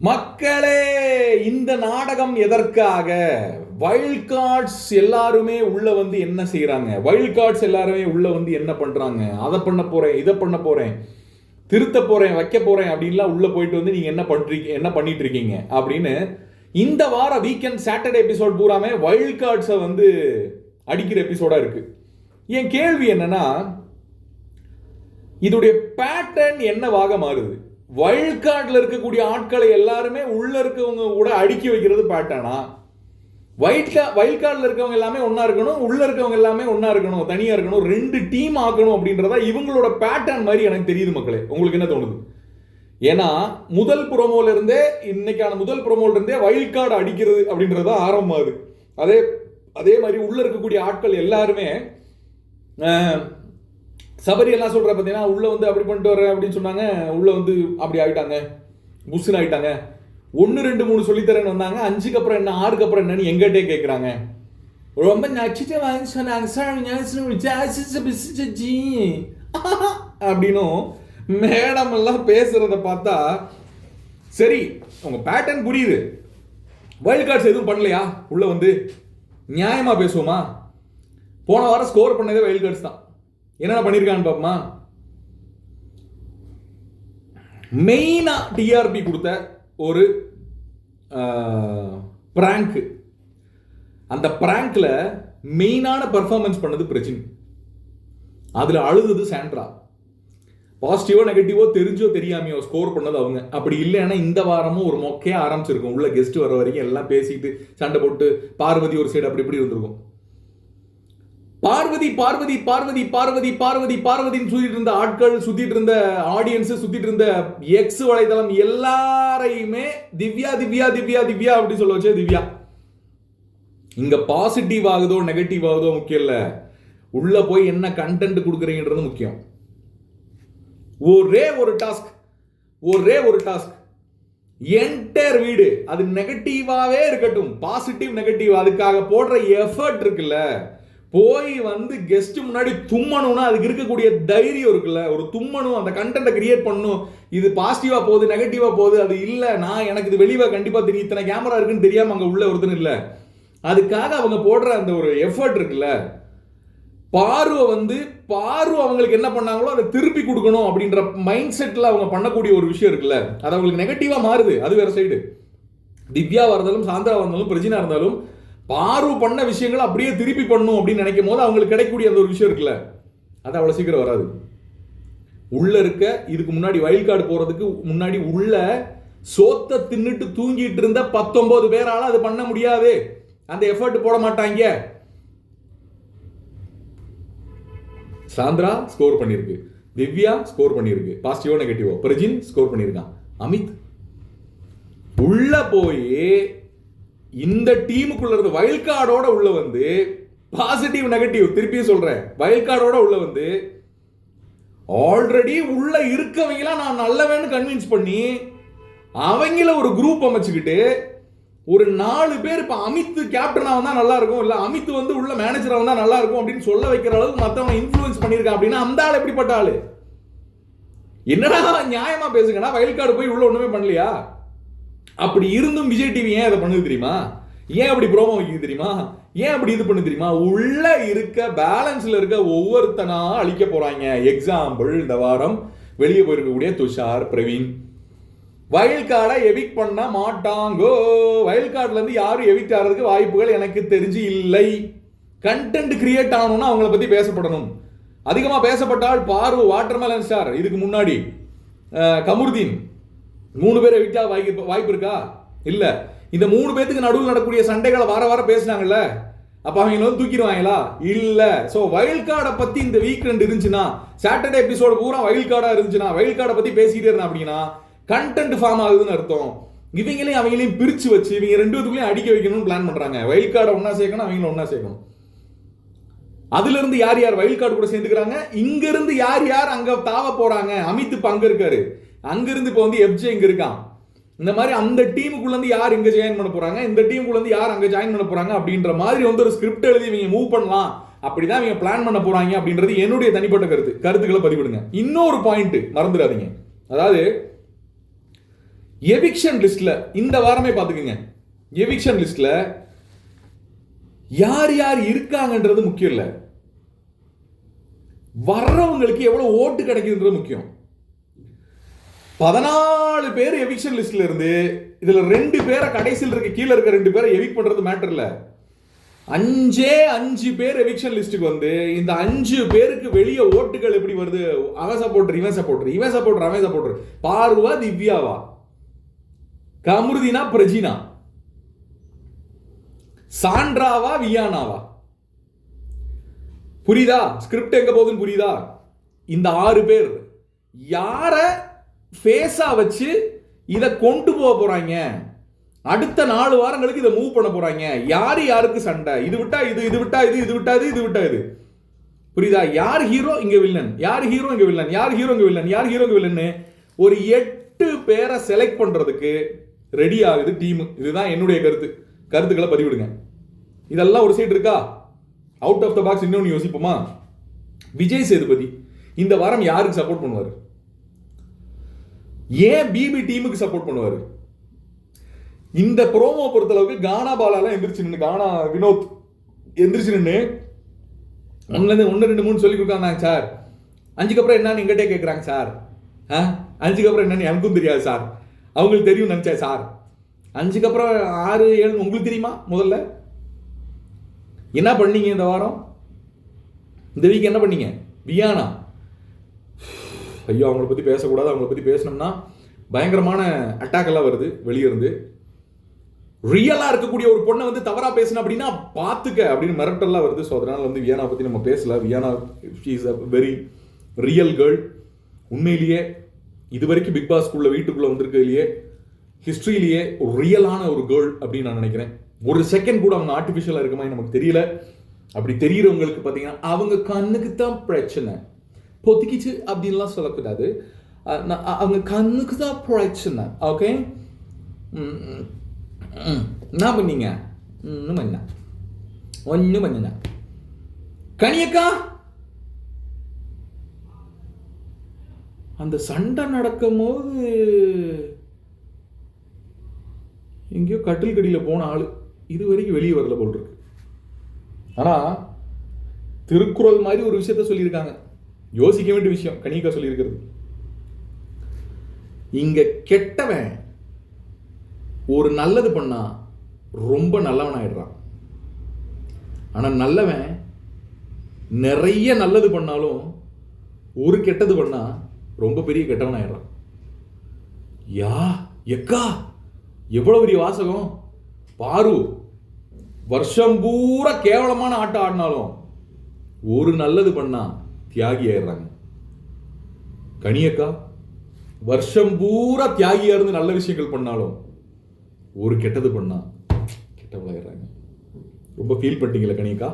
மக்களே, இந்த நாடகம் எதற்காக? வைல்ட் கார்ட்ஸ் எல்லாருமே உள்ள வந்து என்ன செய்யறாங்க? வைல்ட் கார்ட்ஸ் எல்லாருமே உள்ள வந்து என்ன பண்றாங்க? அதை பண்ண போறேன், இதை பண்ண போறேன், திருத்த போறேன், வைக்க போறேன் அப்படின்லாம் உள்ள போயிட்டு வந்து நீங்க என்ன பண்ணிட்டு இருக்கீங்க அப்படின்னு இந்த வார வீக்கெண்ட் சாட்டர்டே எபிசோட் பூராமே வைல்ட் கார்ட்ஸை வந்து அடிக்கிற எபிசோடா இருக்கு. என் கேள்வி என்னன்னா, இதோடைய பேட்டர்ன் என்னவாக மாறுது? வைல்ட் கார்டில் இருக்கக்கூடிய ஆட்களை எல்லாருமே உள்ள இருக்கவங்க கூட அடுக்கி வைக்கிறது பேட்டர்னா? வைல்ட் கார்டில் இருக்கவங்க எல்லாமே ஒன்னா இருக்கணும், உள்ள இருக்கவங்க எல்லாமே ஒன்னா இருக்கணும், தனியா இருக்கணும், ரெண்டு டீம் ஆக்கணும் அப்படின்றதா இவங்களோட பேட்டர்ன் மாதிரி எனக்கு தெரியுது. மக்களே, உங்களுக்கு என்ன தோணுது? ஏன்னா முதல் ப்ரோமோல இருந்தே, இன்னைக்கான முதல் ப்ரோமோல இருந்தே வைல்ட் கார்டு அடிக்கிறது அப்படின்றது ஆரம்பமாகுது. அதே மாதிரி உள்ள இருக்கக்கூடிய ஆட்கள் எல்லாருமே சபரி எல்லாம் சொல்ற பார்த்தீங்கன்னா, உள்ள வந்து அப்படி பண்ணிட்டு வரேன் அப்படின்னு சொன்னாங்க, உள்ள வந்து அப்படி ஆயிட்டாங்க, புஷ்னு ஆயிட்டாங்க. 1 2 3 சொல்லித்தரேன்னு வந்தாங்க, 5க்கு அப்புறம் என்ன 6க்கு அப்புறம் என்னன்னு எங்கிட்டே கேட்குறாங்க. ரொம்ப நச்சுட்டு வாங்கி சொன்னாங்க அப்படின்னும் மேடம் எல்லாம் பேசுறத பார்த்தா சரி, உங்க பேட்டர்ன் புரியுது. வைல்ட் கார்ட்ஸ் எதுவும் பண்ணலையா? உள்ள வந்து நியாயமா பேசுவோமா? போன வாரம் ஸ்கோர் பண்ணதே வைல்ட் கார்ட்ஸ் தான். என்னென்ன பண்ணியிருக்கான்னு பாப்போமா? மெயினா டிஆர்பி கொடுத்த ஒரு பிராங்க். அந்த பிராங்க்ல மெயினான பெர்ஃபார்மன்ஸ் பண்ணது பிரச்சின். அதுல அழுது சாண்ட்ரா. பாசிட்டிவோ நெகட்டிவோ தெரிஞ்சோ தெரியாமையோ ஸ்கோர் பண்ணது அவங்க. அப்படி இல்லைன்னா இந்த வாரமும் ஒரு மொக்கையா ஆரம்பிச்சிருக்கும். உள்ள கெஸ்ட் வர வரைக்கும் எல்லாம் பேசிட்டு சண்டை போட்டு பார்வதி ஒரு சைடு அப்படி இப்படி இருந்திருக்கும். பார்வதி பார்வதி பார்வதி பார்வதி பார்வதி பார்வதின்னு சுத்திட்டு இருந்த ஆட்கள், சுத்திட்டு இருந்த ஆடியன்ஸ், சுத்திட்டு இருந்த எக்ஸ் வலைதளம் எல்லாரையுமே திவ்யா திவ்யா திவ்யா திவ்யா அப்படி சொல்ல வச்சே திவ்யா. இங்க பாசிட்டிவ் ஆகுதோ நெகட்டிவ் ஆகுதோ முக்கியம் இல்ல, உள்ள போய் என்ன கண்டென்ட் கொடுக்குறீங்கன்றது முக்கியம். ஒரே ஒரு டாஸ்க் என்டையர் வீடு, அது நெகட்டிவாவே இருக்கட்டும், பாசிட்டிவ் நெகட்டிவ், அதுக்காக போடுற எஃபர்ட் இருக்குல்ல, போய் வந்து கெஸ்ட் முன்னாடி தும்மணும்னா அதுக்கு இருக்கக்கூடிய தைரியம் இருக்குல்ல, ஒரு தும்மணும், அந்த கண்டென்ட்டை கிரியேட் பண்ணணும். இது பாசிட்டிவா போகுது நெகட்டிவா போகுது, அது இல்ல, நான் எனக்கு இது வெளியே கண்டிப்பா தெரியும், இத்தனை கேமரா இருக்குன்னு தெரியாம அங்க உள்ள ஒருத்தன் இல்ல, அதுக்காக அவங்க போடுற அந்த ஒரு எஃபர்ட் இருக்குல்ல, பார்வை அவங்களுக்கு என்ன பண்ணாங்களோ அதை திருப்பி கொடுக்கணும் அப்படின்ற மைண்ட் செட்ல அவங்க பண்ணக்கூடிய ஒரு விஷயம் இருக்குல்ல, அது அவங்களுக்கு நெகட்டிவா மாறுது. அது வேற சைடு. திவ்யாவா இருந்தாலும், சாந்திரா இருந்தாலும், பிரஜினா இருந்தாலும், பார்வை பண்ண விஷயங்களை அப்படியே திருப்பி பண்ணும் அப்படின்னு நினைக்கும் போது அவங்களுக்கு கிடைக்கக்கூடிய அந்த ஒரு விஷயம் இருக்குல்ல, அது அவ்வளவு சீக்கிரம் வராது. உள்ள இருக்க இதுக்கு முன்னாடி வைல்ட் கார்டு போறதுக்கு முன்னாடி உள்ள சோத்த தின்னுட்டு தூங்கிட்டு இருந்த 19 பேரால அது பண்ண முடியாது. அந்த எஃபர்ட் போட மாட்டாங்க. சாந்திரா ஸ்கோர் பண்ணிருக்கு, திவ்யா ஸ்கோர் பண்ணிருக்கு, பாசிட்டிவோ நெகட்டிவோ, பிரஜின் ஸ்கோர் பண்ணிருக்கான், அமித் உள்ள போய் இந்த டீமுக்குள்ள இருந்து வைல்ட் கார்டோட உள்ள வந்து பாசிட்டிவ் நெகட்டிவ் திருப்பியும் சொல்றேன், வைல்ட் கார்டோட உள்ள வந்து ஆல்ரெடி உள்ள இருக்கவங்களாம் நான் நல்லவேன்னு கன்வின்ஸ் பண்ணி அவங்கள ஒரு குரூப் அமைச்சுக்கிட்டு ஒரு 4 பேர் இப்ப அமித் கேப்டனா வந்தா நல்லா இருக்கும், இல்ல அமித் வந்து உள்ள மேனேஜரா வந்தா நல்லா இருக்கும் அப்படின்னு சொல்ல வைக்கிற அளவுக்கு மத்தவங்க இன்ஃப்ளூயன்ஸ் பண்ணிருக்கான். அப்படின்னா அந்த ஆள் எப்படிப்பட்ட ஆளு? என்னடா நியாயமா பேசுங்கடா. வைல்ட் கார்டு போய் உள்ள ஒண்ணுமே பண்ணலையா? அப்படி இருந்தும் விஜய் டிவி ஏன் அதை பண்ணுது தெரியுமா? ஏன் அப்படி ப்ரோமோ வைக்குது தெரியுமா? ஏன் அப்படி இது பண்ணு தெரியுமா? உள்ள இருக்க பேலன்ஸ்ல இருக்க ஒவ்வொருத்தனா அழிக்க போறாங்க. எக்ஸாம்பிள், இந்த வாரம் வெளியே போயிருக்கக்கூடிய துஷார், பிரவீன். வைல்ட் கார்டை எவிக்ட் பண்ண மாட்டாங்கோ. வைல்ட் கார்டுல இருந்து யாரும் எவிக்ட் ஆகிறதுக்கு வாய்ப்புகள் எனக்கு தெரிஞ்சு இல்லை. கண்டென்ட் கிரியேட் ஆகணும்னா அவங்கள பத்தி பேசப்படணும். அதிகமா பேசப்பட்டால் பாரு, வாட்டர்மெலன் ஸ்டார், இதுக்கு முன்னாடி கமுருதீன், 3 பேர் எவிக்ட் ஆக வாய்ப்பு இருக்கா? இல்ல. இந்த 3 பேத்துக்கு நடுவில் நடக்கக்கூடிய சண்டைகளை வார பேசினாங்கல்ல, அப்ப அவங்க வந்து தூக்கிடுவாங்களா? இல்ல. சோ வைல்ட் கார்டை பத்தி இந்த வீக்கெண்ட் இருந்துச்சுன்னா, சாட்டர்டே எபிசோடு பூரா வைல்ட் கார்டா இருந்துச்சுன்னா, வைல்ட் கார்டை பத்தி பேசிக்கிட்டே இருந்தா அப்படின்னா கண்டென்ட் ஃபார்ம் ஆகுதுன்னு அர்த்தம். இவங்களையும் அவங்களையும் பிரிச்சு வச்சு இவங்க 2 பேத்துக்குள்ளேயும் அடிக்க வைக்கணும்னு பிளான் பண்றாங்க. வைல்ட் கார்டை ஒன்னா சேர்க்கணும், அவங்களும் ஒன்னா சேர்க்கணும். அதுல இருந்து யார் யார் வைல்ட் கார்டு கூட சேர்ந்துக்கிறாங்க, இங்க இருந்து யார் யார் அங்க தாவ போறாங்க. அமித் இப்ப அங்க இருக்காரு, அங்க இருந்து இப்ப வந்து எப்ஜே இங்க இருக்கான். இந்த மாதிரி அந்த டீமுக்குள்ள இருந்து யார் இங்க ஜாயின் பண்ண போறாங்க, இந்த டீமுக்குள்ள இருந்து யார் அங்க ஜாயின் பண்ண போறாங்க அப்படின்ற மாதிரி வந்து ஒரு ஸ்கிரிப்ட் எழுதி இவங்க மூவ் பண்ணலாம். அப்படிதான் இவங்க பிளான் பண்ண போறாங்க அப்படின்றது என்னுடைய தனிப்பட்ட கருத்துக்களை பதிவிடுங்க. இன்னொரு பாயிண்ட் மறந்துடாதீங்க. அதாவது எவிக்ஷன் லிஸ்ட்ல இந்த வாரமே பாத்துக்கங்க, எவிக்ஷன் லிஸ்ட்ல யார் யார் இருக்காங்கன்றது முக்கியம் இல்ல, வர்றவங்களுக்கு எவ்வளவு ஓட்டு கிடைக்குதுன்றது முக்கியம். 14 பேர் எவிக்ஷன் லிஸ்ட்ல இருந்து இதுல 2 பேரை கடைசியில் இருக்க கீழே இருக்க 2 பேரை எவிக் பண்றது மேட்டர் இல்ல. 5 பேர் எவிக்ஷன் லிஸ்டுக்கு வந்து இந்த 5 பேருக்கு வெளியே ஓட்டுகள் எப்படி வருது? அவன் சப்போர்டர், இவன் சப்போர்டர், இவன் சப்போர்டர், அவன் சப்போர்டர். பார்வா திவ்யாவா, கமருதீனா பிரஜினா, சாண்ட்ராவா வியானாவா? புரியுதா? ஸ்கிரிப்ட் எங்க போகுதுன்னு புரியுதா? இந்த 6 பேர் யார ஃபேஸா வச்சு இதை கொண்டு போக போறாங்க, அடுத்த 4 வாரங்களுக்கு இதை மூவ் பண்ண போறாங்க, யாரு யாருக்கு சண்டை, இது விட்டா இது, இது விட்டா இது, இது விட்டா இது, இது விட்டா இது. புரியுதா? யார் ஹீரோ இங்க வில்லன், யார் ஹீரோ இங்க வில்லன், யார் ஹீரோ இங்க வில்லன், யார் ஹீரோ இங்க வில்லன், ஒரு 8 பேரை செலக்ட் பண்றதுக்கு ரெடி ஆகுது டீம். இதுதான் என்னுடைய கருத்துக்களை பதிவிடுங்க. இதெல்லாம் ஒரு சைடு இருக்கா? அவுட் ஆஃப் த பாக்ஸ் இன்னொன்று யோசிப்போமா? விஜய் சேதுபதி இந்த வாரம் யாருக்கு சப்போர்ட் பண்ணுவார்? ஏன் பிபி டீமுக்கு சப்போர்ட் பண்ணுவார்? இந்த ப்ரோமோ பொறுத்தளவுக்கு கானா பாலாலாம் எந்திரிச்சு நின்று, கானா வினோத் எந்திரிச்சு நின்று 1 2 3 சொல்லி கொடுக்காங்க சார். 5க்கு அப்புறம் என்னன்னு எங்கிட்டே கேட்குறாங்க சார். 5க்கு அப்புறம் என்னன்னு எனக்கும் தெரியாது சார், அவங்களுக்கு தெரியும் நினைச்சேன் சார். 5க்கு அப்புறம் 6 7 உங்களுக்கு தெரியுமா? முதல்ல என்ன பண்ணீங்க இந்த வாரம், இந்த வீக் என்ன பண்ணீங்க? வியானா, ஐயோ அவங்கள பத்தி பேசக்கூடாது, அவங்கள பத்தி பேசணும்னா பயங்கரமான அட்டாக் எல்லாம் வருது வெளியே இருந்து. ரியலா இருக்கக்கூடிய ஒரு பொண்ணை வந்து தவறா பேசணும் அப்படின்னா பாத்துக்க அப்படின்னு மிரட்டெல்லாம் வருது. ஸோ அதனால வந்து வியானா பத்தி நம்ம பேசல. Viyana she is a very real girl. உண்மையிலேயே இது வரைக்கும் பிக் பாஸ் வீட்டுக்குள்ள வந்திருக்கிறதுலையே ஹிஸ்டரியிலேயே ஒரு ரியலான ஒரு கேர்ள் அப்படின்னு நான் நினைக்கிறேன். ஒரு செகண்ட் கூட அவங்க ஆர்டிஃபிஷியலா இருக்க மாதிரி நமக்கு தெரியல. அப்படி தெரிகிறவங்களுக்கு பார்த்தீங்கன்னா அவங்க கண்ணுக்கு தான் பிரச்சனை, பொத்திக்கிச்சு அப்படின்லாம் சொல்லக்கூடாது. அவங்க கண்ணுக்கு தான் பிரச்சனை. ஓகே, என்ன பண்ணீங்க? ஒன்றும் பண்ண கனியக்கா, அந்த சண்டை நடக்கும் போது எங்கேயோ கட்டில் கடியில் போன ஆளு இது வரைக்கும் வெளியே வரல போல் இருக்கு. ஆனா திருக்குறள் மாதிரி ஒரு விஷயத்த சொல்லியிருக்காங்க, யோசிக்க வேண்டிய விஷயம். கனிகா சொல்லியிருக்கிறது, இங்க கெட்டவன் ஒரு நல்லது பண்ணா ரொம்ப நல்லவன் ஆயிடுறான், ஆனா நல்லவன் நிறைய நல்லது பண்ணாலும் ஒரு கெட்டது பண்ணா ரொம்ப பெரிய கெட்டவன் ஆயிடுறான். யா எக்கா எவ்வளவு பெரிய வாசகம் பாரு. வருஷம் பூரா கேவலமான ஆட்டம் ஆடினாலும் ஒரு நல்லது பண்ணா தியாகி ஆயிடுறாங்க. கனியக்கா வருஷம் பூரா தியாகியா இருந்து நல்ல விஷயங்கள் பண்ணாலும் ஒரு கெட்டது பண்ணா கெட்டவளாயிடுறாங்க. ரொம்ப ஃபீல் பண்ணிட்டீங்களா கனியக்கா?